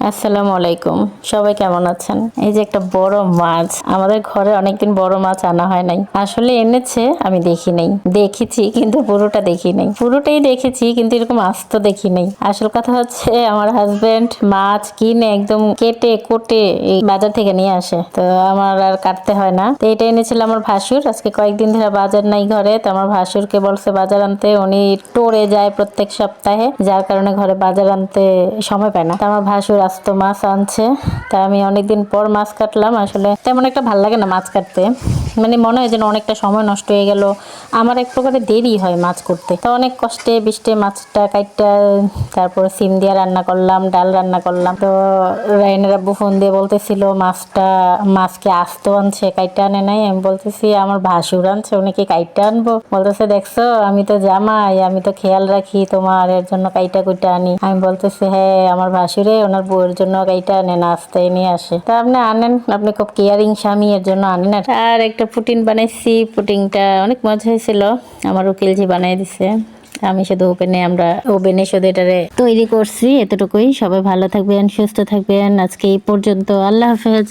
আসসালামু আলাইকুম। সবাই কেমন আছেন? এই যে একটা বড় মাছ, আমাদের ঘরে অনেকদিন বড় মাছ আনা হয় নাই। আসলে এনেছে, আমি দেখি নাই। দেখেছি কিন্তু পুরোটা দেখি নাই। পুরোটাই দেখেছি কিন্তু এরকম আস্ত দেখি নাই। আসল কথা হচ্ছে আমার হাজবেন্ড মাছ কিনে একদম কেটে কোটে এই বাজার থেকে নিয়ে আসে। তো আমার আর কাটতে হয় না। তো এটা এনেছিল আমার ভাসুর। আজকে কয়েকদিন ধরে বাজার নাই ঘরে, তো আমার ভাসুরকে বলছে বাজার আনতে। উনি টোরে যায় প্রত্যেক সপ্তাহে, যার কারণে ঘরে বাজার আনতে সময় পায় না। তো আমার ভাসুর আস্ত মাছ আনছে। তা আমি অনেকদিন পর মাছ কাটলাম। আসলে তেমন একটা ভাল লাগে না মাছ কাটতে, মানে মনে হয় যেন অনেকটা সময় নষ্ট হয়ে গেল। আমার এক প্রকারের দেরি হয় মাছ করতে। তো অনেক কষ্টে বিষ্টে মাছটা কাটটা তারপর সিম দিয়ে রান্না করলাম, ডাল রান্না করলাম। তো রাইনের আব্বু ফোন দিয়ে বলতেছিল মাছকে আস্ত আনছে, কাইটটা আনে নাই। আমি বলতেছি আমার ভাসুর আনছে, উনি কি কাইটটা আনবো? বলতেছে দেখছো আমি তো জামাই, আমি তো খেয়াল রাখি তোমার, এর জন্য কাইটা কুইটা আনি। আমি বলতেছি হ্যাঁ আমার ভাসুরে ওনার বউয়ের জন্য কাইটা আনে, নাস্তায় নিয়ে আসে। তা আপনি আনেন, আপনি খুব কেয়ারিং স্বামী, এর জন্য আনেন। আর একটা পুটিং বানাইছি, পুটিংটা অনেক মজা হয়েছিল। আমার উকিলজি বানাই দিছে, আমি শুধু ওভেনে শুধু এটারে তৈরি করছি। এতটুকুই। সবাই ভালো থাকবেন, সুস্থ থাকবেন। আজকে এই পর্যন্ত। আল্লাহ হাফেজ।